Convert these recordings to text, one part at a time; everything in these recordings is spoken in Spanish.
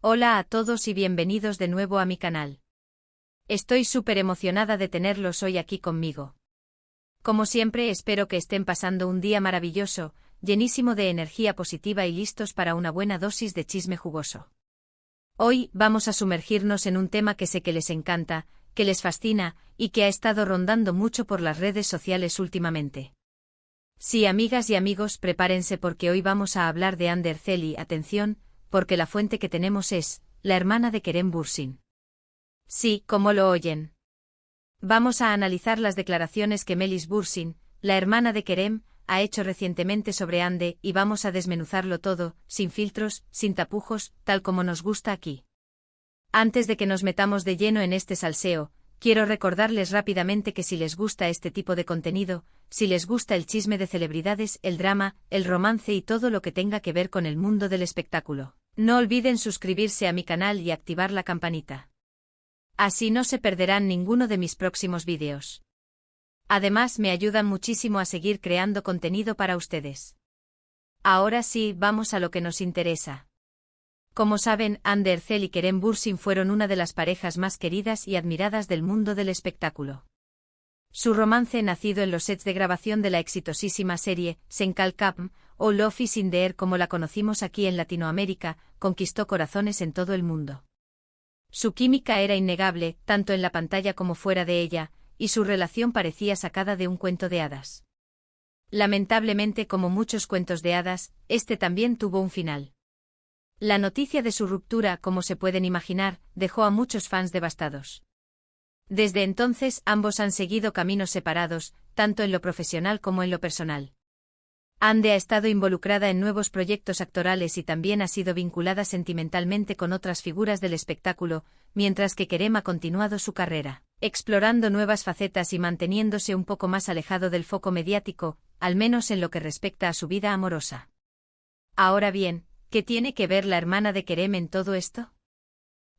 Hola a todos y bienvenidos de nuevo a mi canal. Estoy súper emocionada de tenerlos hoy aquí conmigo. Como siempre, espero que estén pasando un día maravilloso, llenísimo de energía positiva y listos para una buena dosis de chisme jugoso. Hoy vamos a sumergirnos en un tema que sé que les encanta, que les fascina y que ha estado rondando mucho por las redes sociales últimamente. Sí, amigas y amigos, prepárense porque hoy vamos a hablar de Hande Erçel y, atención, porque la fuente que tenemos es la hermana de Kerem Bürsin. Sí, como lo oyen. Vamos a analizar las declaraciones que Melis Bürsin, la hermana de Kerem, ha hecho recientemente sobre Hande y vamos a desmenuzarlo todo, sin filtros, sin tapujos, tal como nos gusta aquí. Antes de que nos metamos de lleno en este salseo, quiero recordarles rápidamente que si les gusta este tipo de contenido, si les gusta el chisme de celebridades, el drama, el romance y todo lo que tenga que ver con el mundo del espectáculo, no olviden suscribirse a mi canal y activar la campanita. Así no se perderán ninguno de mis próximos vídeos. Además, me ayudan muchísimo a seguir creando contenido para ustedes. Ahora sí, vamos a lo que nos interesa. Como saben, Hande Erçel y Kerem Bürsin fueron una de las parejas más queridas y admiradas del mundo del espectáculo. Su romance, nacido en los sets de grabación de la exitosísima serie Sen Kalkam, o Love is in the Air como la conocimos aquí en Latinoamérica, conquistó corazones en todo el mundo. Su química era innegable, tanto en la pantalla como fuera de ella, y su relación parecía sacada de un cuento de hadas. Lamentablemente, como muchos cuentos de hadas, este también tuvo un final. La noticia de su ruptura, como se pueden imaginar, dejó a muchos fans devastados. Desde entonces, ambos han seguido caminos separados, tanto en lo profesional como en lo personal. Hande ha estado involucrada en nuevos proyectos actorales y también ha sido vinculada sentimentalmente con otras figuras del espectáculo, mientras que Kerem ha continuado su carrera, explorando nuevas facetas y manteniéndose un poco más alejado del foco mediático, al menos en lo que respecta a su vida amorosa. Ahora bien, ¿qué tiene que ver la hermana de Kerem en todo esto?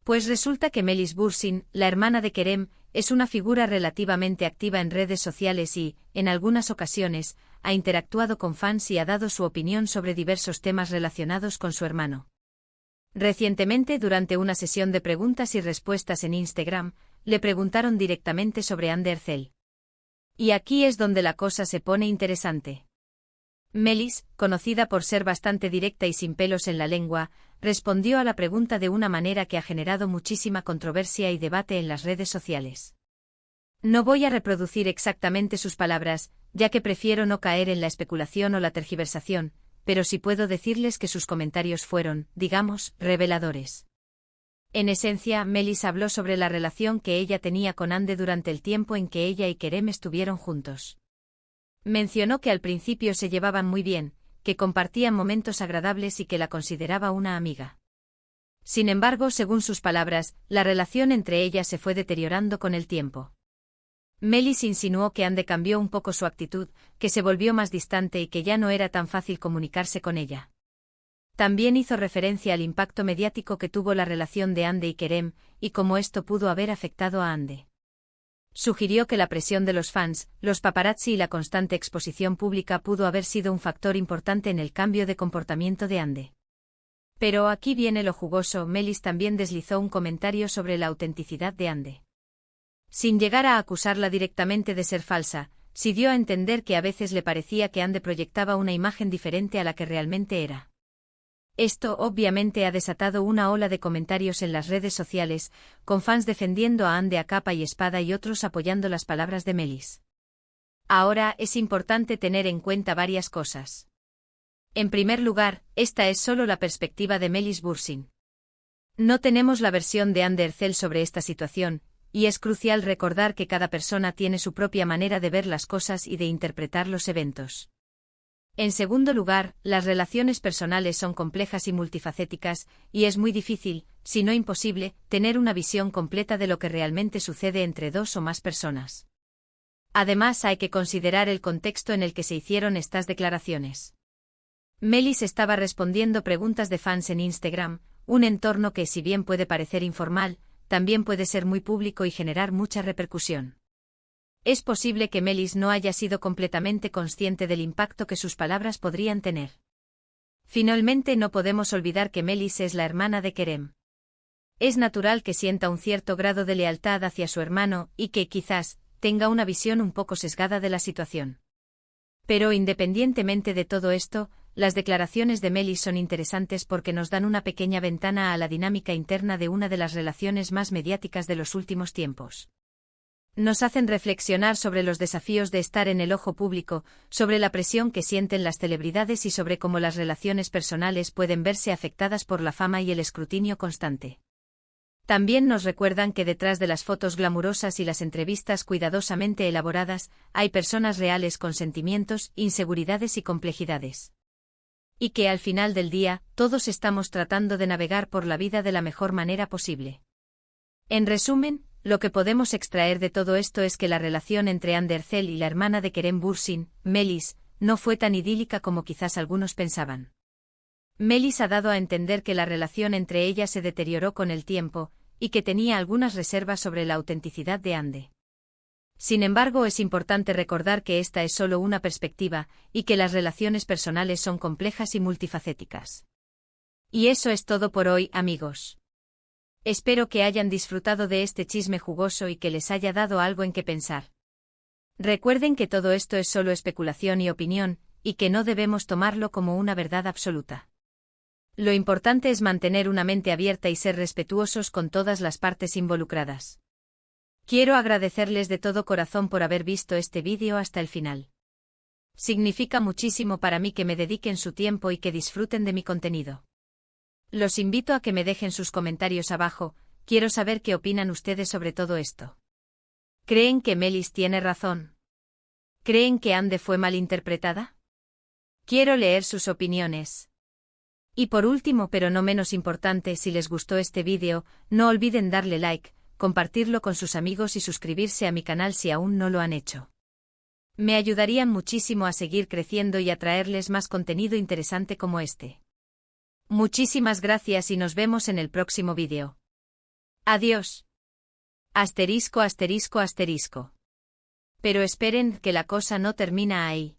Pues resulta que Melis Bürsin, la hermana de Kerem, es una figura relativamente activa en redes sociales y, en algunas ocasiones, ha interactuado con fans y ha dado su opinión sobre diversos temas relacionados con su hermano. Recientemente, durante una sesión de preguntas y respuestas en Instagram, le preguntaron directamente sobre Hande Erçel. Y aquí es donde la cosa se pone interesante. Melis, conocida por ser bastante directa y sin pelos en la lengua, respondió a la pregunta de una manera que ha generado muchísima controversia y debate en las redes sociales. No voy a reproducir exactamente sus palabras, ya que prefiero no caer en la especulación o la tergiversación, pero sí puedo decirles que sus comentarios fueron, digamos, reveladores. En esencia, Melis habló sobre la relación que ella tenía con Hande durante el tiempo en que ella y Kerem estuvieron juntos. Mencionó que al principio se llevaban muy bien, que compartían momentos agradables y que la consideraba una amiga. Sin embargo, según sus palabras, la relación entre ellas se fue deteriorando con el tiempo. Melis insinuó que Hande cambió un poco su actitud, que se volvió más distante y que ya no era tan fácil comunicarse con ella. También hizo referencia al impacto mediático que tuvo la relación de Hande y Kerem, y cómo esto pudo haber afectado a Hande. Sugirió que la presión de los fans, los paparazzi y la constante exposición pública pudo haber sido un factor importante en el cambio de comportamiento de Hande. Pero aquí viene lo jugoso. Melis también deslizó un comentario sobre la autenticidad de Hande. Sin llegar a acusarla directamente de ser falsa, sí dio a entender que a veces le parecía que Hande proyectaba una imagen diferente a la que realmente era. Esto obviamente ha desatado una ola de comentarios en las redes sociales, con fans defendiendo a Hande a capa y espada y otros apoyando las palabras de Melis. Ahora es importante tener en cuenta varias cosas. En primer lugar, esta es solo la perspectiva de Melis Bürsin. No tenemos la versión de Hande Erçel sobre esta situación, y es crucial recordar que cada persona tiene su propia manera de ver las cosas y de interpretar los eventos. En segundo lugar, las relaciones personales son complejas y multifacéticas, y es muy difícil, si no imposible, tener una visión completa de lo que realmente sucede entre dos o más personas. Además, hay que considerar el contexto en el que se hicieron estas declaraciones. Melis estaba respondiendo preguntas de fans en Instagram, un entorno que, si bien puede parecer informal, también puede ser muy público y generar mucha repercusión. Es posible que Melis no haya sido completamente consciente del impacto que sus palabras podrían tener. Finalmente, no podemos olvidar que Melis es la hermana de Kerem. Es natural que sienta un cierto grado de lealtad hacia su hermano y que, quizás, tenga una visión un poco sesgada de la situación. Pero independientemente de todo esto, las declaraciones de Melis son interesantes porque nos dan una pequeña ventana a la dinámica interna de una de las relaciones más mediáticas de los últimos tiempos. Nos hacen reflexionar sobre los desafíos de estar en el ojo público, sobre la presión que sienten las celebridades y sobre cómo las relaciones personales pueden verse afectadas por la fama y el escrutinio constante. También nos recuerdan que detrás de las fotos glamurosas y las entrevistas cuidadosamente elaboradas, hay personas reales con sentimientos, inseguridades y complejidades. Y que al final del día, todos estamos tratando de navegar por la vida de la mejor manera posible. En resumen, lo que podemos extraer de todo esto es que la relación entre Hande Erçel y la hermana de Kerem Bürsin, Melis, no fue tan idílica como quizás algunos pensaban. Melis ha dado a entender que la relación entre ellas se deterioró con el tiempo, y que tenía algunas reservas sobre la autenticidad de Hande. Sin embargo, es importante recordar que esta es solo una perspectiva, y que las relaciones personales son complejas y multifacéticas. Y eso es todo por hoy, amigos. Espero que hayan disfrutado de este chisme jugoso y que les haya dado algo en que pensar. Recuerden que todo esto es solo especulación y opinión, y que no debemos tomarlo como una verdad absoluta. Lo importante es mantener una mente abierta y ser respetuosos con todas las partes involucradas. Quiero agradecerles de todo corazón por haber visto este vídeo hasta el final. Significa muchísimo para mí que me dediquen su tiempo y que disfruten de mi contenido. Los invito a que me dejen sus comentarios abajo, quiero saber qué opinan ustedes sobre todo esto. ¿Creen que Melis tiene razón? ¿Creen que Hande fue malinterpretada? Quiero leer sus opiniones. Y por último, pero no menos importante, si les gustó este vídeo, no olviden darle like, compartirlo con sus amigos y suscribirse a mi canal si aún no lo han hecho. Me ayudarían muchísimo a seguir creciendo y a traerles más contenido interesante como este. Muchísimas gracias y nos vemos en el próximo vídeo. Adiós. Asterisco, asterisco, asterisco. Pero esperen, que la cosa no termina ahí.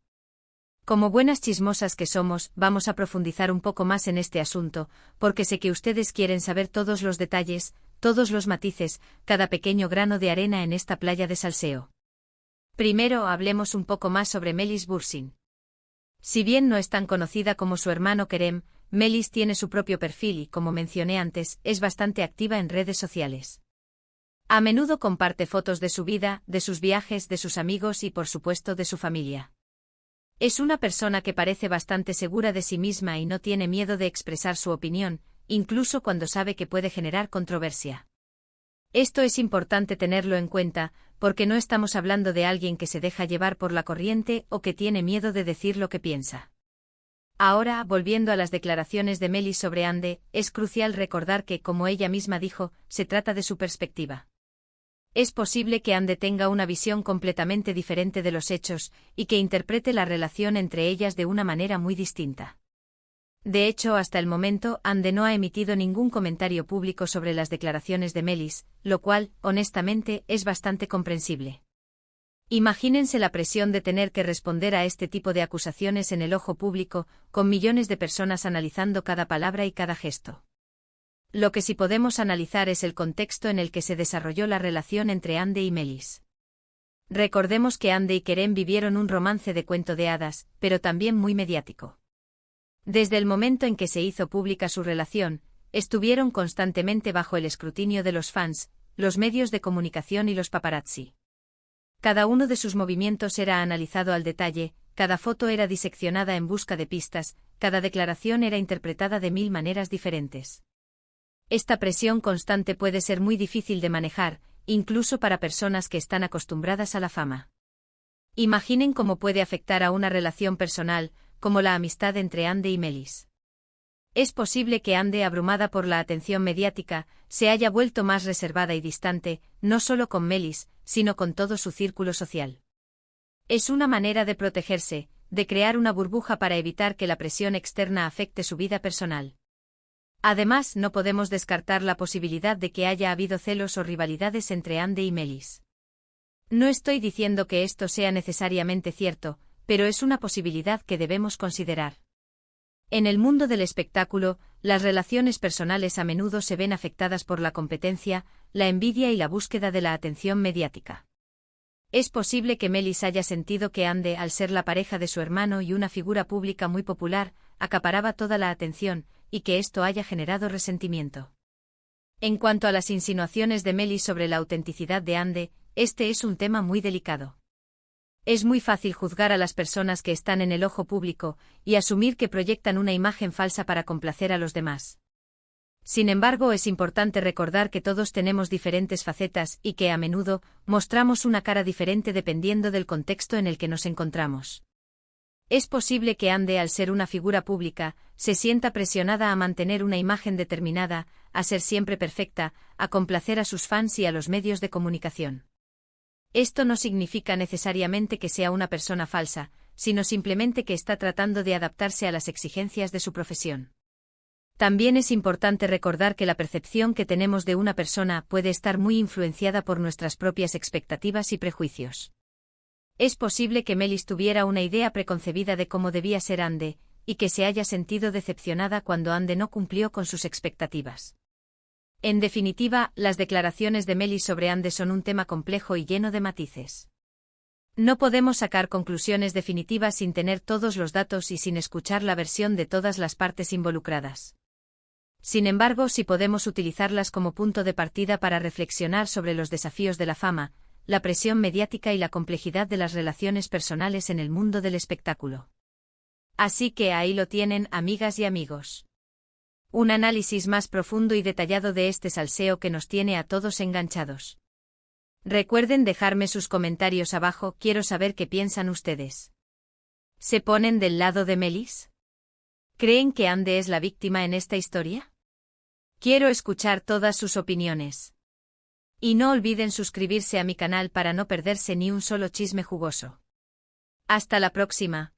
Como buenas chismosas que somos, vamos a profundizar un poco más en este asunto, porque sé que ustedes quieren saber todos los detalles, todos los matices, cada pequeño grano de arena en esta playa de salseo. Primero hablemos un poco más sobre Melis Bürsin. Si bien no es tan conocida como su hermano Kerem, Melis tiene su propio perfil y, como mencioné antes, es bastante activa en redes sociales. A menudo comparte fotos de su vida, de sus viajes, de sus amigos y, por supuesto, de su familia. Es una persona que parece bastante segura de sí misma y no tiene miedo de expresar su opinión, incluso cuando sabe que puede generar controversia. Esto es importante tenerlo en cuenta, porque no estamos hablando de alguien que se deja llevar por la corriente o que tiene miedo de decir lo que piensa. Ahora, volviendo a las declaraciones de Melis sobre Hande, es crucial recordar que, como ella misma dijo, se trata de su perspectiva. Es posible que Hande tenga una visión completamente diferente de los hechos, y que interprete la relación entre ellas de una manera muy distinta. De hecho, hasta el momento, Hande no ha emitido ningún comentario público sobre las declaraciones de Melis, lo cual, honestamente, es bastante comprensible. Imagínense la presión de tener que responder a este tipo de acusaciones en el ojo público, con millones de personas analizando cada palabra y cada gesto. Lo que sí podemos analizar es el contexto en el que se desarrolló la relación entre Hande y Melis. Recordemos que Hande y Kerem vivieron un romance de cuento de hadas, pero también muy mediático. Desde el momento en que se hizo pública su relación, estuvieron constantemente bajo el escrutinio de los fans, los medios de comunicación y los paparazzi. Cada uno de sus movimientos era analizado al detalle, cada foto era diseccionada en busca de pistas, cada declaración era interpretada de 1000 maneras diferentes. Esta presión constante puede ser muy difícil de manejar, incluso para personas que están acostumbradas a la fama. Imaginen cómo puede afectar a una relación personal, como la amistad entre Hande y Melis. Es posible que Hande, abrumada por la atención mediática, se haya vuelto más reservada y distante, no solo con Melis, sino con todo su círculo social. Es una manera de protegerse, de crear una burbuja para evitar que la presión externa afecte su vida personal. Además, no podemos descartar la posibilidad de que haya habido celos o rivalidades entre Hande y Melis. No estoy diciendo que esto sea necesariamente cierto, pero es una posibilidad que debemos considerar. En el mundo del espectáculo, las relaciones personales a menudo se ven afectadas por la competencia, la envidia y la búsqueda de la atención mediática. Es posible que Melis haya sentido que Andy, al ser la pareja de su hermano y una figura pública muy popular, acaparaba toda la atención, y que esto haya generado resentimiento. En cuanto a las insinuaciones de Melis sobre la autenticidad de Andy, este es un tema muy delicado. Es muy fácil juzgar a las personas que están en el ojo público y asumir que proyectan una imagen falsa para complacer a los demás. Sin embargo, es importante recordar que todos tenemos diferentes facetas y que, a menudo, mostramos una cara diferente dependiendo del contexto en el que nos encontramos. Es posible que Andy, al ser una figura pública, se sienta presionada a mantener una imagen determinada, a ser siempre perfecta, a complacer a sus fans y a los medios de comunicación. Esto no significa necesariamente que sea una persona falsa, sino simplemente que está tratando de adaptarse a las exigencias de su profesión. También es importante recordar que la percepción que tenemos de una persona puede estar muy influenciada por nuestras propias expectativas y prejuicios. Es posible que Melis tuviera una idea preconcebida de cómo debía ser Andy, y que se haya sentido decepcionada cuando Andy no cumplió con sus expectativas. En definitiva, las declaraciones de Melis sobre Andy son un tema complejo y lleno de matices. No podemos sacar conclusiones definitivas sin tener todos los datos y sin escuchar la versión de todas las partes involucradas. Sin embargo, sí podemos utilizarlas como punto de partida para reflexionar sobre los desafíos de la fama, la presión mediática y la complejidad de las relaciones personales en el mundo del espectáculo. Así que ahí lo tienen, amigas y amigos. Un análisis más profundo y detallado de este salseo que nos tiene a todos enganchados. Recuerden dejarme sus comentarios abajo, quiero saber qué piensan ustedes. ¿Se ponen del lado de Melis? ¿Creen que Andy es la víctima en esta historia? Quiero escuchar todas sus opiniones. Y no olviden suscribirse a mi canal para no perderse ni un solo chisme jugoso. Hasta la próxima.